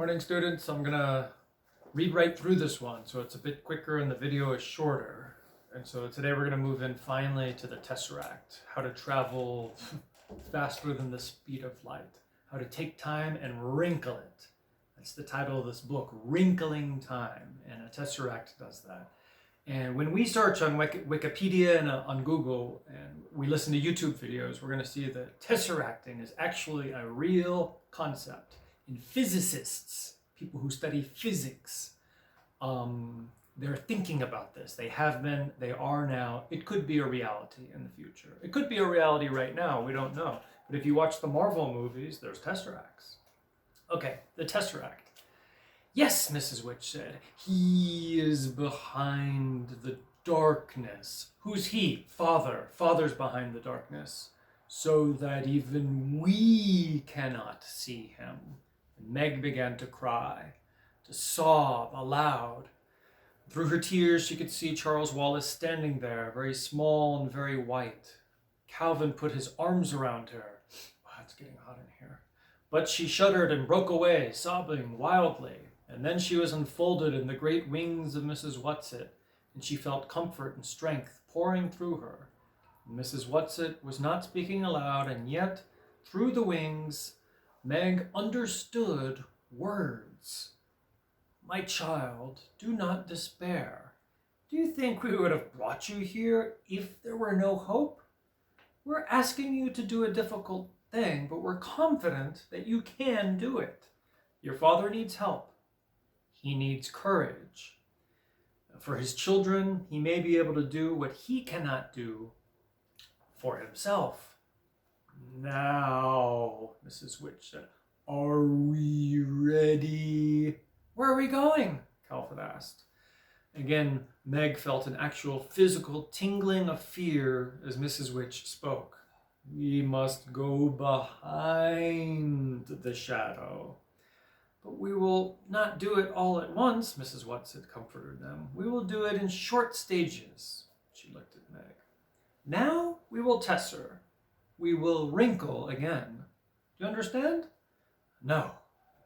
Morning, students. I'm gonna read right through this one, so it's a bit quicker and the video is shorter. And so today we're gonna move in finally to the Tesseract, how to travel faster than the speed of light, how to take time and wrinkle it. That's the title of this book, Wrinkling Time, and a Tesseract does that. And when we search on Wikipedia and on Google, and we listen to YouTube videos, we're gonna see that tesseracting is actually a real concept. And physicists, people who study physics, they're thinking about this. They have been, they are now. It could be a reality in the future. It could be a reality right now, we don't know. But if you watch the Marvel movies, there's tesseracts. Okay, the Tesseract. Yes, Mrs. Witch said, he is behind the darkness. Who's he? Father. Father's behind the darkness, so that even we cannot see him. And Meg began to cry, to sob aloud. Through her tears, she could see Charles Wallace standing there, very small and very white. Calvin put his arms around her. Wow, it's getting hot in here. But she shuddered and broke away, sobbing wildly. And then she was enfolded in the great wings of Mrs. Whatsit, and she felt comfort and strength pouring through her. Mrs. Whatsit was not speaking aloud, and yet, through the wings, Meg understood words. My child, do not despair. Do you think we would have brought you here if there were no hope? We're asking you to do a difficult thing, but we're confident that you can do it. Your father needs help. He needs courage. For his children, he may be able to do what he cannot do for himself. Now, Mrs. Witch said, are we ready? Where are we going? Calvin asked. Again, Meg felt an actual physical tingling of fear as Mrs. Witch spoke. We must go behind the shadow. But we will not do it all at once, Mrs. Whatsit comforted them. We will do it in short stages. She looked at Meg. Now we will tesser. We will wrinkle again. Do you understand? No,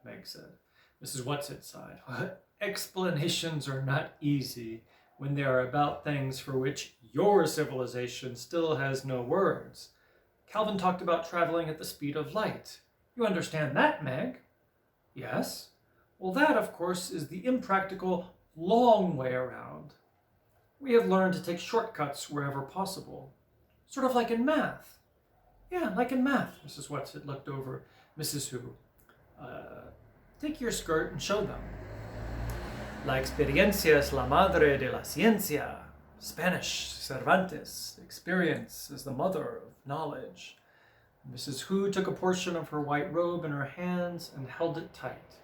Meg said. Mrs. Whatsit sighed. Explanations are not easy when they are about things for which your civilization still has no words. Calvin talked about traveling at the speed of light. You understand that, Meg? Yes. Well, that, of course, is the impractical, long way around. We have learned to take shortcuts wherever possible. Sort of like in math. Yeah, like in math. Mrs. Whatsit looked over Mrs. Who. Take your skirt and show them. La experiencia es la madre de la ciencia. Spanish, Cervantes. Experience is the mother of knowledge. Mrs. Who took a portion of her white robe in her hands and held it tight.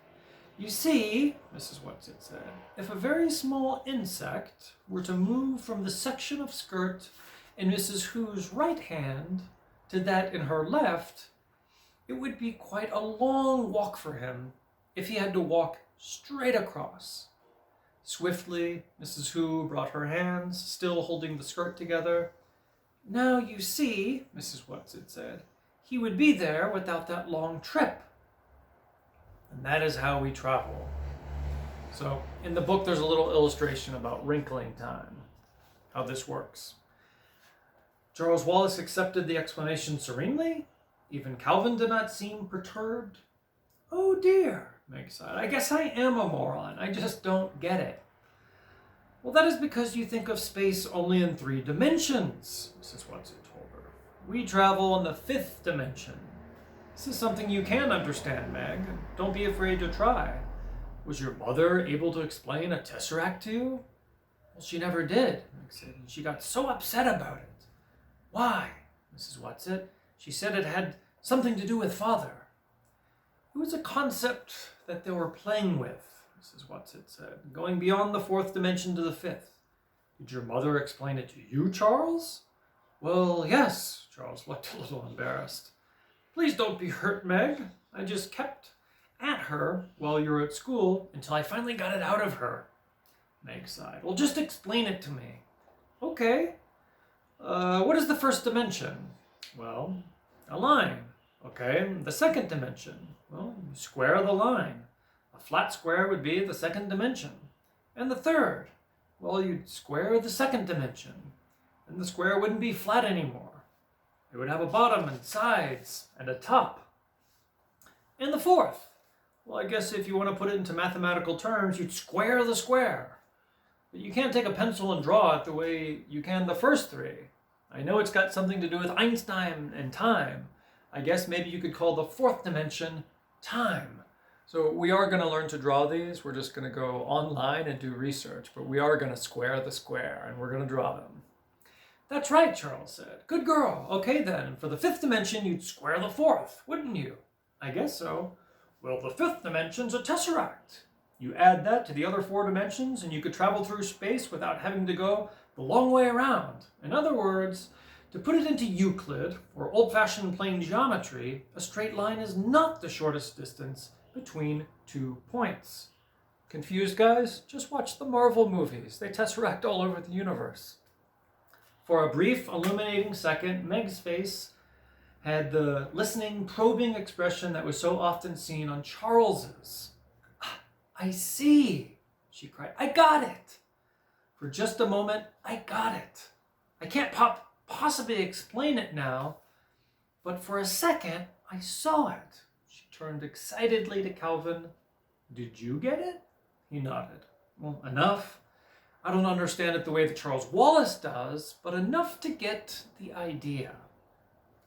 You see, Mrs. Whatsit said, if a very small insect were to move from the section of skirt in Mrs. Who's right hand to that in her left, it would be quite a long walk for him if he had to walk straight across. Swiftly, Mrs. Who brought her hands, still holding the skirt together. Now you see, Mrs. Whatsit said, he would be there without that long trip. And that is how we travel. So in the book, there's a little illustration about wrinkling time, how this works. Charles Wallace accepted the explanation serenely. Even Calvin did not seem perturbed. Oh dear, Meg sighed. I guess I am a moron. I just don't get it. Well, that is because you think of space only in 3 dimensions, Mrs. Whatsit told her. We travel in the 5th dimension. This is something you can understand, Meg. Don't be afraid to try. Was your mother able to explain a tesseract to you? Well, she never did, Meg said, and she got so upset about it. Why, Mrs. Whatsit? She said it had something to do with father. It was a concept that they were playing with, Mrs. Whatsit said, going beyond the 4th dimension to the 5th. Did your mother explain it to you, Charles? Well, yes, Charles looked a little embarrassed. Please don't be hurt, Meg. I just kept at her while you were at school until I finally got it out of her. Meg sighed. Well, just explain it to me. Okay. What is the 1st dimension? Well, a line. Okay, the 2nd dimension. Well, you square the line. A A flat square would be the second dimension. And the third, well, you'd square the second dimension. And the square wouldn't be flat anymore. It would have a bottom and sides and a top. And the fourth, well, I guess if you want to put it into mathematical terms, you'd square the square. But you can't take a pencil and draw it the way you can the first three. I know it's got something to do with Einstein and time. I guess maybe you could call the fourth dimension time. So we are going to learn to draw these. We're just going to go online and do research, but we are going to square the square and we're going to draw them. That's right, Charles said. Good girl. Okay then, for the fifth dimension, you'd square the fourth, wouldn't you? I guess so. Well, the fifth dimension's a tesseract. You add that to the other four dimensions and you could travel through space without having to go the long way around. In other words, to put it into Euclid, or old-fashioned plane geometry, a straight line is not the shortest distance between 2 points. Confused, guys? Just watch the Marvel movies. They tesseract all over the universe. For a brief, illuminating second, Meg's face had the listening, probing expression that was so often seen on Charles's. I see, she cried. I got it. For just a moment, I got it. I can't possibly explain it now, but for a second, I saw it. She turned excitedly to Calvin. Did you get it? He nodded. Well, enough. I don't understand it the way that Charles Wallace does, but enough to get the idea.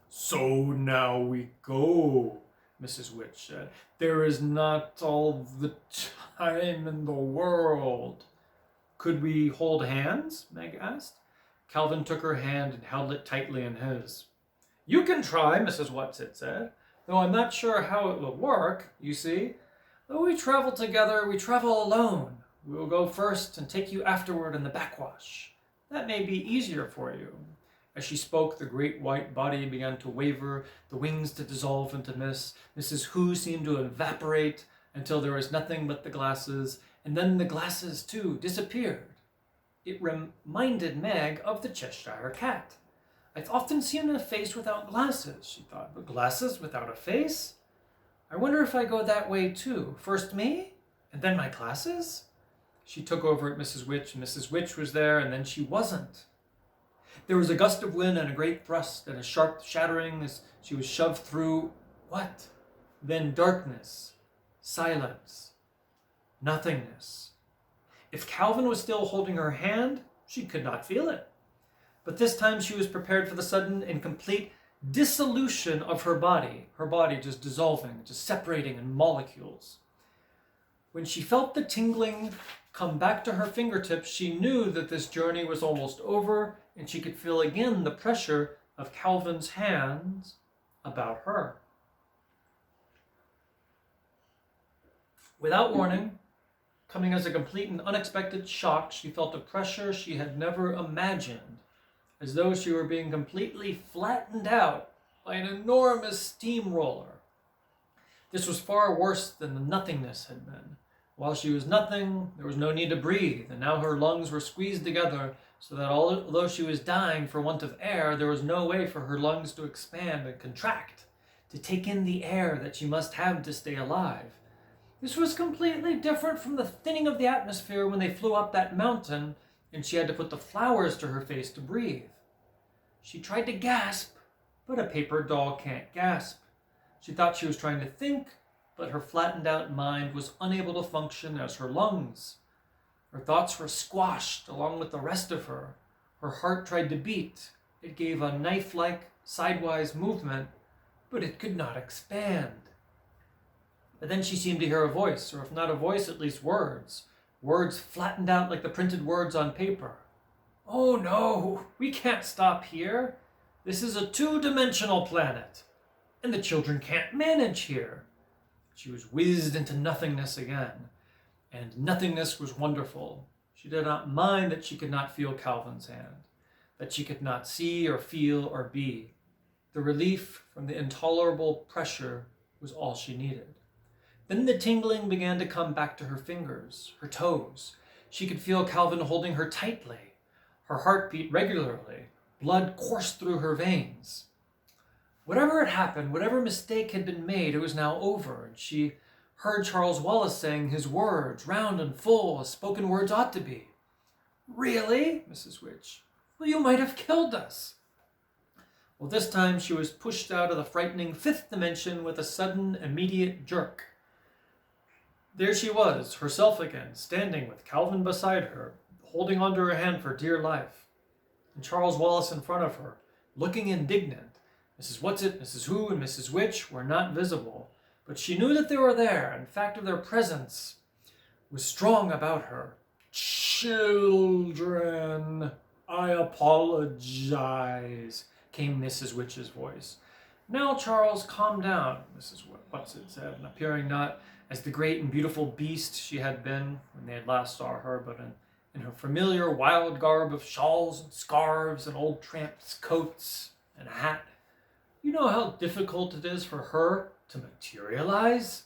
So now we go, Mrs. Witch said. There is not all the time in the world. Could we hold hands? Meg asked. Calvin took her hand and held it tightly in his. You can try, Mrs. Whatsit said, though I'm not sure how it will work, you see. Though we travel together, we travel alone. We will go first and take you afterward in the backwash. That may be easier for you. As she spoke, the great white body began to waver, the wings to dissolve into mist. Mrs. Who seemed to evaporate until there was nothing but the glasses, and then the glasses, too, disappeared. It reminded Meg of the Cheshire Cat. I've often seen a face without glasses, she thought, but glasses without a face? I wonder if I go that way, too. First me, and then my glasses? She took over at Mrs. Witch, and Mrs. Witch was there, and then she wasn't. There was a gust of wind and a great thrust and a sharp shattering as she was shoved through what? Then darkness, silence, nothingness. If Calvin was still holding her hand, she could not feel it. But this time she was prepared for the sudden and complete dissolution of her body just dissolving, just separating in molecules. When she felt the tingling come back to her fingertips, she knew that this journey was almost over, and she could feel again the pressure of Calvin's hands about her. Without warning, coming as a complete and unexpected shock, she felt a pressure she had never imagined, as though she were being completely flattened out by an enormous steamroller. This was far worse than the nothingness had been. While she was nothing, there was no need to breathe, and now her lungs were squeezed together so that although she was dying for want of air, there was no way for her lungs to expand and contract, to take in the air that she must have to stay alive. This was completely different from the thinning of the atmosphere when they flew up that mountain and she had to put the flowers to her face to breathe. She tried to gasp, but a paper doll can't gasp. She thought she was trying to think, but her flattened out mind was unable to function as her lungs. Her thoughts were squashed along with the rest of her. Her heart tried to beat. It gave a knife-like sidewise movement, but it could not expand. But then she seemed to hear a voice, or if not a voice, at least words. Words flattened out like the printed words on paper. Oh no, we can't stop here. This is a two-dimensional planet, and the children can't manage here. She was whizzed into nothingness again, and nothingness was wonderful. She did not mind that she could not feel Calvin's hand, that she could not see or feel or be. The relief from the intolerable pressure was all she needed. Then the tingling began to come back to her fingers, her toes. She could feel Calvin holding her tightly. Her heart beat regularly. Blood coursed through her veins. Whatever had happened, whatever mistake had been made, it was now over, and she heard Charles Wallace saying his words, round and full as spoken words ought to be. Really, Mrs. Witch? Well, you might have killed us. Well, this time she was pushed out of the frightening fifth dimension with a sudden, immediate jerk. There she was, herself again, standing with Calvin beside her, holding onto her hand for dear life, and Charles Wallace in front of her, looking indignant. Mrs. Whatsit, Mrs. Who, and Mrs. Witch were not visible, but she knew that they were there, and the fact of their presence was strong about her. Children, I apologize, came Mrs. Witch's voice. Now, Charles, calm down, Mrs. Whatsit said, and appearing not as the great and beautiful beast she had been when they had last saw her, but in her familiar wild garb of shawls and scarves and old tramps' coats and a hat. You know how difficult it is for her to materialize?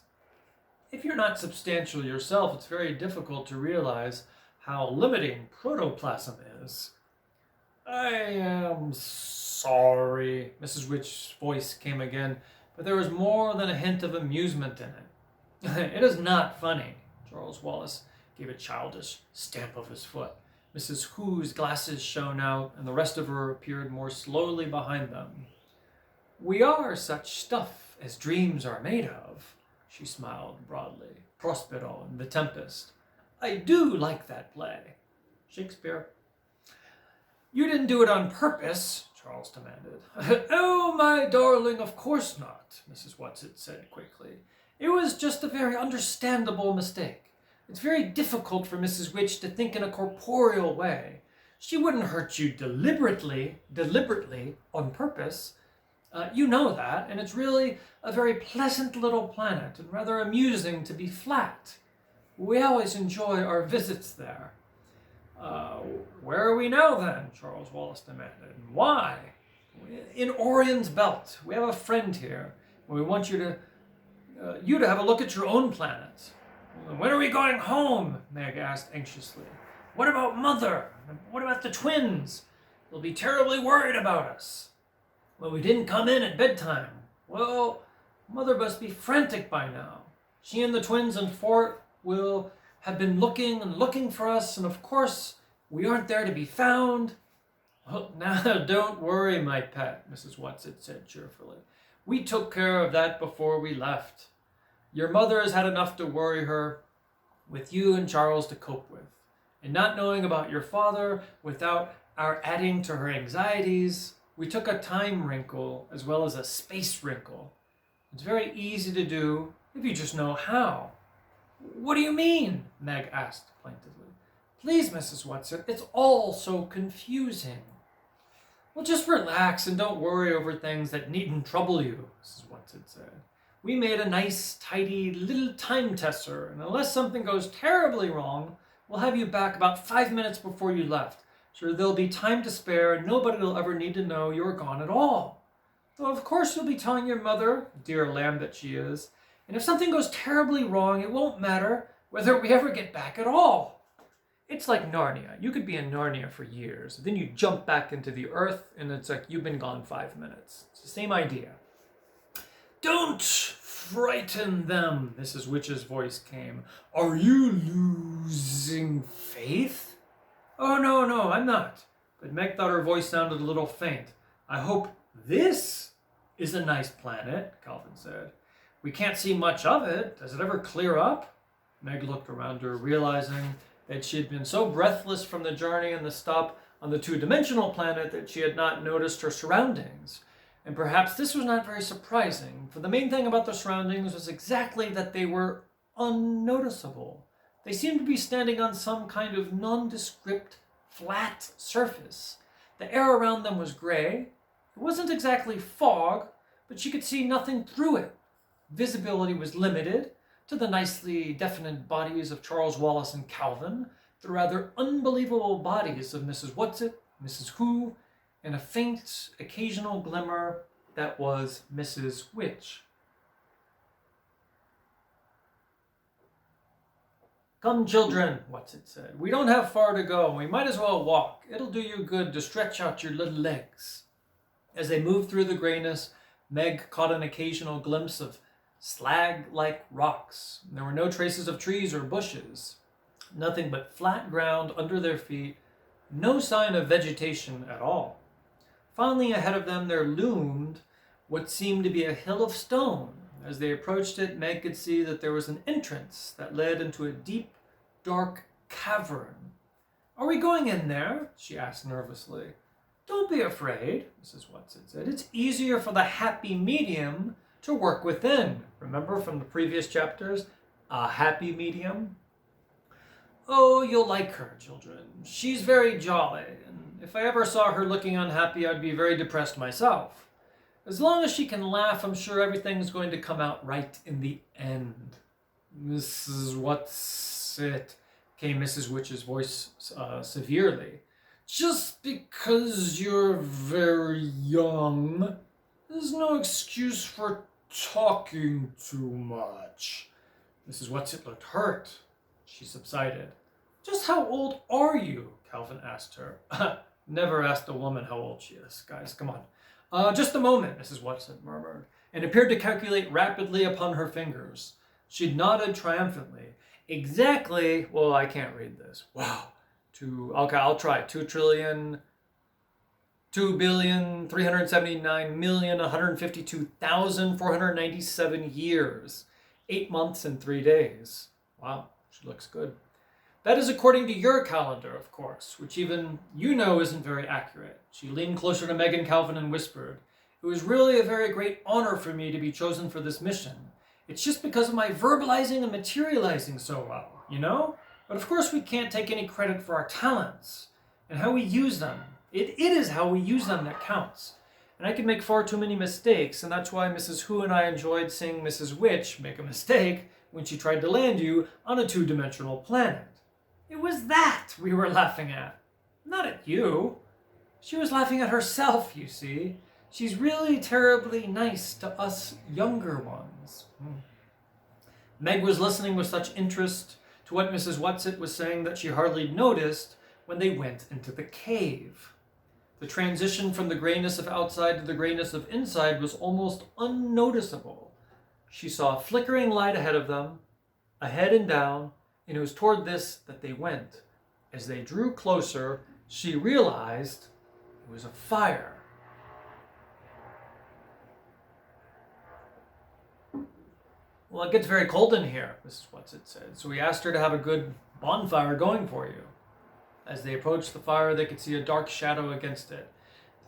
If you're not substantial yourself, it's very difficult to realize how limiting protoplasm is. I am sorry, Mrs. Witch's voice came again, but there was more than a hint of amusement in it. It is not funny, Charles Wallace gave a childish stamp of his foot. Mrs. Who's glasses shone out, and the rest of her appeared more slowly behind them. We are such stuff as dreams are made of, she smiled broadly. Prospero and The Tempest. I do like that play. Shakespeare. You didn't do it on purpose, Charles demanded. Oh, my darling, of course not, Mrs. Whatsit said quickly. It was just a very understandable mistake. It's very difficult for Mrs. Witch to think in a corporeal way. She wouldn't hurt you deliberately, on purpose. You know that, and it's really a very pleasant little planet and rather amusing to be flat. We always enjoy our visits there. Where are we now then? Charles Wallace demanded. And why? In Orion's Belt. We have a friend here. We want you to have a look at your own planet. When are we going home? Meg asked anxiously. What about Mother? What about the twins? They'll be terribly worried about us. Well, we didn't come in at bedtime. Well, Mother must be frantic by now. She and the twins and Fort will have been looking and looking for us, and of course, we aren't there to be found. Well, now, don't worry, my pet, Mrs. Whatsit said cheerfully. We took care of that before we left. Your mother has had enough to worry her, with you and Charles to cope with. And not knowing about your father, without our adding to her anxieties, we took a time wrinkle as well as a space wrinkle. It's very easy to do if you just know how. What do you mean? Meg asked plaintively. Please, Mrs. Whatsit, it's all so confusing. Well, just relax and don't worry over things that needn't trouble you, Mrs. Whatsit said. We made a nice, tidy little time tester, and unless something goes terribly wrong, we'll have you back about 5 minutes before you left. So there'll be time to spare, and nobody will ever need to know you're gone at all. Though of course you'll be telling your mother, dear lamb that she is, and if something goes terribly wrong, it won't matter whether we ever get back at all. It's like Narnia. You could be in Narnia for years, then you jump back into the earth, and it's like you've been gone 5 minutes. It's the same idea. Don't frighten them, Mrs. Witch's voice came. Are you losing faith? Oh, no, I'm not. But Meg thought her voice sounded a little faint. I hope this is a nice planet, Calvin said. We can't see much of it. Does it ever clear up? Meg looked around her, realizing that she had been so breathless from the journey and the stop on the two-dimensional planet that she had not noticed her surroundings. And perhaps this was not very surprising, for the main thing about the surroundings was exactly that they were unnoticeable. They seemed to be standing on some kind of nondescript, flat surface. The air around them was gray. It wasn't exactly fog, but she could see nothing through it. Visibility was limited to the nicely definite bodies of Charles Wallace and Calvin, the rather unbelievable bodies of Mrs. Whatsit, Mrs. Who, and a faint, occasional glimmer that was Mrs. Witch. Come, children, Whatsit said. We don't have far to go. We might as well walk. It'll do you good to stretch out your little legs. As they moved through the grayness, Meg caught an occasional glimpse of slag-like rocks. There were no traces of trees or bushes. Nothing but flat ground under their feet, no sign of vegetation at all. Finally, ahead of them there loomed what seemed to be a hill of stone. As they approached it, Meg could see that there was an entrance that led into a deep, dark cavern. "Are we going in there?" she asked nervously. "Don't be afraid," Mrs. Watson said. "It's easier for the happy medium to work within." Remember from the previous chapters? A happy medium? "Oh, you'll like her, children. She's very jolly, and if I ever saw her looking unhappy, I'd be very depressed myself. As long as she can laugh, I'm sure everything's going to come out right in the end." "Mrs. What's-it?" came Mrs. Witch's voice severely. "Just because you're very young, there's no excuse for talking too much." Mrs. What's-it looked hurt. She subsided. "Just how old are you?" Calvin asked her. Never asked a woman how old she is. Guys, come on. "Just a moment," Mrs. What's-it murmured, and appeared to calculate rapidly upon her fingers. She nodded triumphantly. "Exactly," well, I can't read this. Wow. Okay, I'll try. 2,379,152,497 years. 8 months and 3 days. Wow, she looks good. "That is according to your calendar, of course, which even you know isn't very accurate." She leaned closer to Megan Calvin and whispered, "It was really a very great honor for me to be chosen for this mission. It's just because of my verbalizing and materializing so well, you know? But of course we can't take any credit for our talents and how we use them. It is how we use them that counts. And I could make far too many mistakes, and that's why Mrs. Who and I enjoyed seeing Mrs. Witch make a mistake when she tried to land you on a two-dimensional planet. It was that we were laughing at, not at you. She was laughing at herself, you see. She's really terribly nice to us younger ones." Meg was listening with such interest to what Mrs. What's-it was saying that she hardly noticed when they went into the cave. The transition from the grayness of outside to the grayness of inside was almost unnoticeable. She saw a flickering light ahead of them, ahead and down, and it was toward this that they went. As they drew closer, she realized it was a fire. "Well, it gets very cold in here," Mrs. What's-it said, so we asked her to have a good bonfire going for you. As they approached the fire, they could see a dark shadow against it.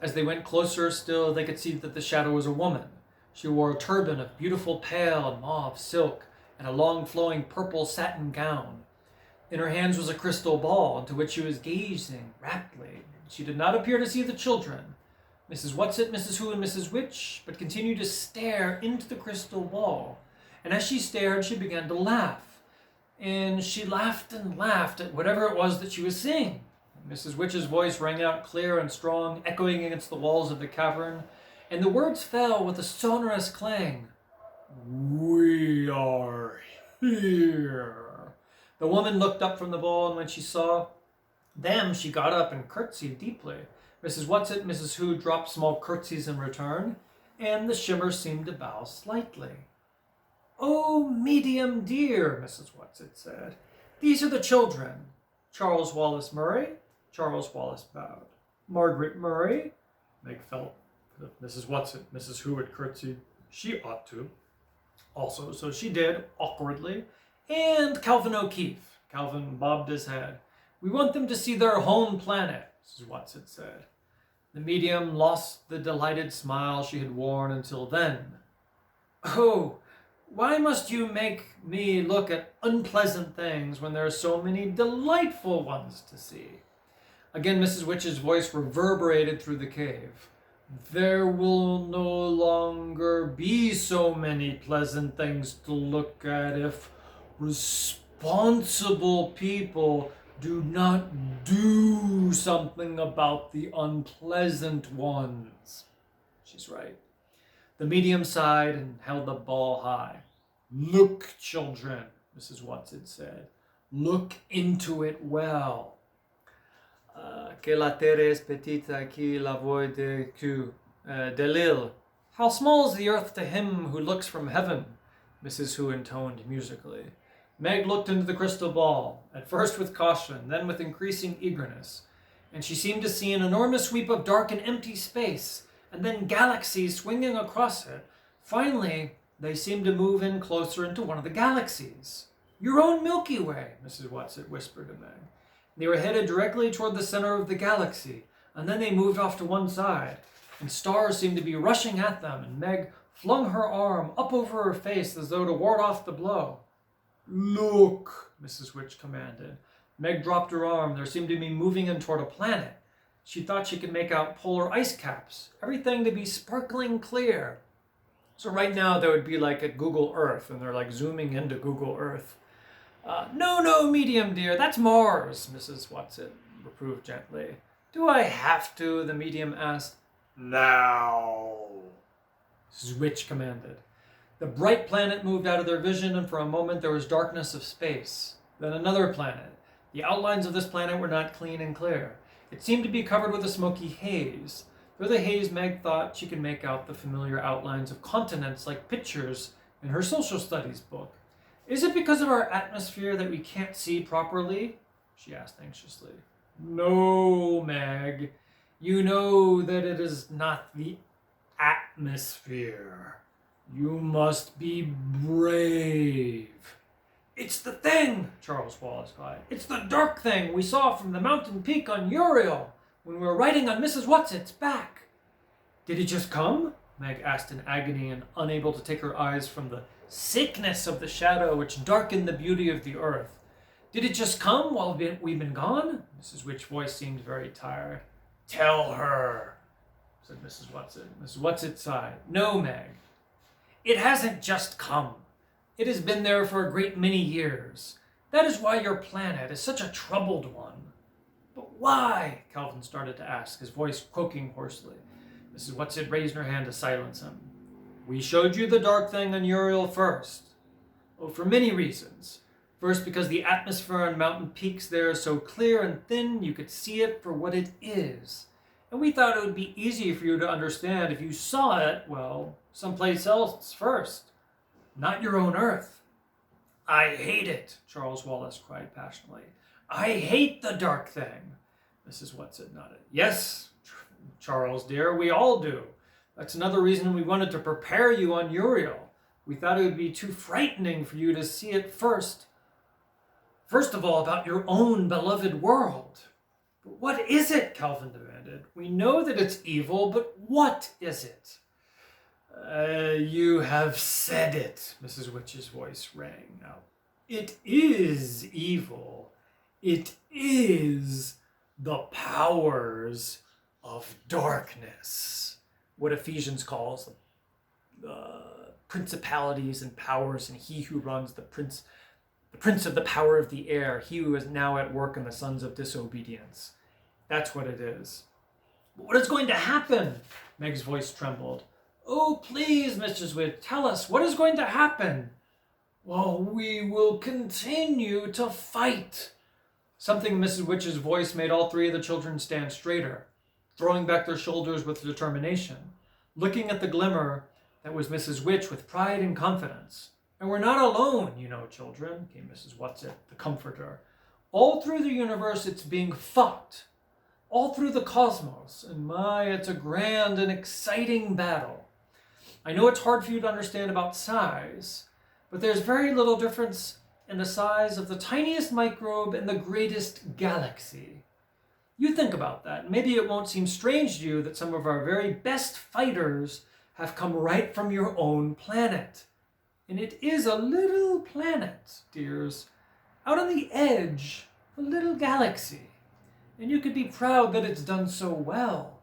As they went closer still, they could see that the shadow was a woman. She wore a turban of beautiful pale and mauve silk and a long flowing purple satin gown. In her hands was a crystal ball into which she was gazing raptly. She did not appear to see the children, Mrs. What's-it, Mrs. Who, and Mrs. Witch, but continued to stare into the crystal ball. And as she stared, she began to laugh. And she laughed and laughed at whatever it was that she was seeing. Mrs. Witch's voice rang out clear and strong, echoing against the walls of the cavern, and the words fell with a sonorous clang. "We are here." The woman looked up from the ball, and when she saw them, she got up and curtsied deeply. Mrs. What's-it, Mrs. Who dropped small curtsies in return, and the shimmer seemed to bow slightly. "Oh, medium dear," Mrs. What's-it said. "These are the children. Charles Wallace Murray." Charles Wallace bowed. "Margaret Murray." Meg felt that Mrs. What's-it, Mrs. Who had curtsied. She ought to. Also, so she did, awkwardly. "And Calvin O'Keefe." Calvin bobbed his head. "We want them to see their home planet," Mrs. What's-it said. The medium lost the delighted smile she had worn until then. "Oh, why must you make me look at unpleasant things when there are so many delightful ones to see?" Again, Mrs. Witch's voice reverberated through the cave. "There will no longer be so many pleasant things to look at if responsible people do not do something about the unpleasant ones." She's right. The medium sighed and held the ball high. "Look, children," Mrs. What's-it said. "Look into it well." Que la terre est petite qui la voit de l'île. How small is the earth to him who looks from heaven. Mrs. Who intoned musically. Meg looked into the crystal ball, at first with caution, then with increasing eagerness, and she seemed to see an enormous sweep of dark and empty space, and then galaxies swinging across it. Finally, they seemed to move in closer into one of the galaxies. Your own Milky Way, Mrs. Whatsit whispered to Meg. They were headed directly toward the center of the galaxy, and then they moved off to one side, and stars seemed to be rushing at them, and Meg flung her arm up over her face as though to ward off the blow. Look, Mrs. Witch commanded. Meg dropped her arm. There seemed to be moving in toward a planet. She thought she could make out polar ice caps, everything to be sparkling clear. So right now there would be like at Google Earth, and they're like zooming into Google Earth. No, medium dear, that's Mars, Mrs. Whatsit reproved gently. Do I have to? The medium asked. Now, Mrs. Witch commanded. The bright planet moved out of their vision, and for a moment there was darkness of space. Then another planet. The outlines of this planet were not clean and clear. It seemed to be covered with a smoky haze. Through the haze, Meg thought she could make out the familiar outlines of continents like pictures in her social studies book. Is it because of our atmosphere that we can't see properly? She asked anxiously. No, Meg. You know that it is not the atmosphere. You must be brave. It's the thing, Charles Wallace cried. It's the dark thing we saw from the mountain peak on Uriel when we were riding on Mrs. Whatsit's back. Did it just come? Meg asked in agony and unable to take her eyes from the sickness of the shadow which darkened the beauty of the earth. Did it just come while we've been gone? Mrs. Witch's voice seemed very tired. Tell her, said Mrs. Whatsit. Mrs. Whatsit sighed. No, Meg. It hasn't just come. It has been there for a great many years. That is why your planet is such a troubled one. But why? Calvin started to ask, his voice croaking hoarsely. Mrs. Whatsit raised her hand to silence him. We showed you the dark thing on Uriel first. Oh, for many reasons. First, because the atmosphere on mountain peaks there is so clear and thin you could see it for what it is. And we thought it would be easy for you to understand if you saw it, well, someplace else first. Not your own Earth. I hate it, Charles Wallace cried passionately. I hate the dark thing. Mrs. Whatsit nodded. Yes, Charles dear, we all do. That's another reason we wanted to prepare you on Uriel. We thought it would be too frightening for you to see it first. First of all, about your own beloved world. But what is it? Calvin demanded. We know that it's evil, but what is it? You have said it, Mrs. Witch's voice rang out. It is evil. It is the powers of darkness. What Ephesians calls principalities and powers, and he who runs the prince of the power of the air, he who is now at work in the sons of disobedience. That's what it is. But what is going to happen? Meg's voice trembled. Oh, please, Mrs. Witch, tell us, what is going to happen? Well, we will continue to fight. Something in Mrs. Witch's voice made all three of the children stand straighter, throwing back their shoulders with determination, looking at the glimmer that was Mrs. Witch with pride and confidence. And we're not alone, you know, children, came Mrs. Whatsit, the comforter. All through the universe, it's being fought. All through the cosmos. And my, it's a grand and exciting battle. I know it's hard for you to understand about size, but there's very little difference in the size of the tiniest microbe in the greatest galaxy. You think about that. Maybe it won't seem strange to you that some of our very best fighters have come right from your own planet. And it is a little planet, dears, out on the edge of a little galaxy. And you could be proud that it's done so well.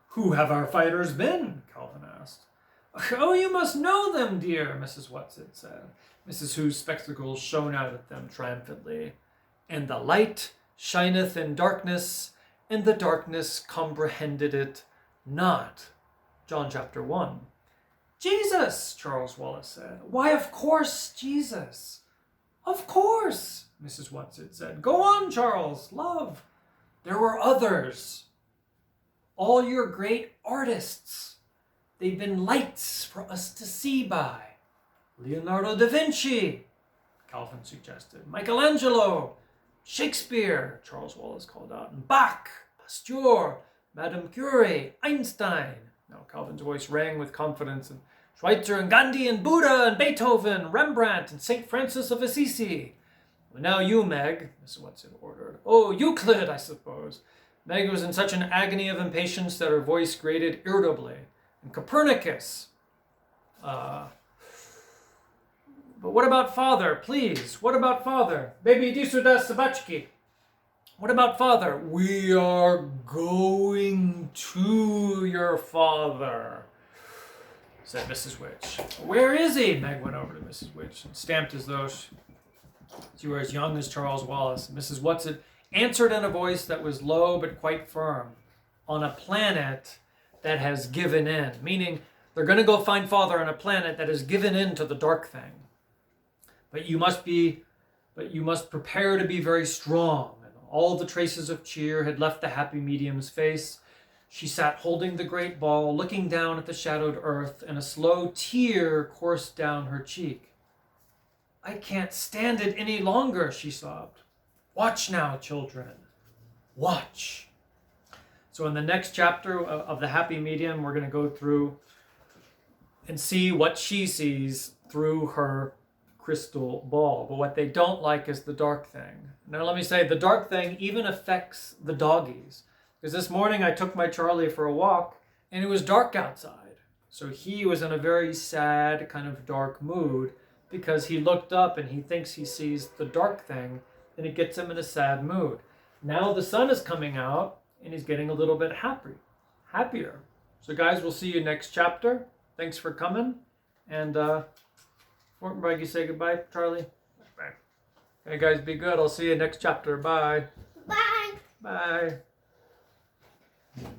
Who have our fighters been? Calvin asked. Oh, you must know them, dear, Mrs. Whatsit said. Mrs. Who's spectacles shone out at them triumphantly. And the light shineth in darkness, and the darkness comprehended it not. John chapter 1. Jesus, Charles Wallace said. Why, of course, Jesus. Of course, Mrs. Whatsit said. Go on, Charles, love. There were others. All your great artists. They've been lights for us to see by. Leonardo da Vinci, Calvin suggested. Michelangelo, Shakespeare, Charles Wallace called out. And Bach, Pasteur, Madame Curie, Einstein. Now Calvin's voice rang with confidence. And Schweitzer and Gandhi and Buddha and Beethoven, Rembrandt and St. Francis of Assisi. Well, now you, Meg, Mrs. Watson ordered. Oh, Euclid, I suppose. Meg was in such an agony of impatience that her voice grated irritably. And Copernicus. But what about Father, please? What about Father? Baby Disuda Sabachki. What about Father? We are going to your father, said Mrs. Witch. Where is he? Meg went over to Mrs. Witch and stamped as though she were as young as Charles Wallace. Mrs. Watson answered in a voice that was low but quite firm. On a planet that has given in. Meaning, they're going to go find Father on a planet that has given in to the dark thing. But you must prepare to be very strong. And all the traces of cheer had left the happy medium's face. She sat holding the great ball, looking down at the shadowed earth, and a slow tear coursed down her cheek. I can't stand it any longer, she sobbed. Watch now, children. Watch. So in the next chapter of The Happy Medium, we're going to go through and see what she sees through her crystal ball. But what they don't like is the dark thing. Now let me say, the dark thing even affects the doggies. Because this morning I took my Charlie for a walk and it was dark outside. So he was in a very sad, kind of dark mood because he looked up and he thinks he sees the dark thing and it gets him in a sad mood. Now the sun is coming out and he's getting a little bit happier. So guys, we'll see you next chapter. Thanks for coming. And Fortenberg, you say goodbye, Charlie? Bye. Hey guys, be good. I'll see you next chapter. Bye. Bye. Bye.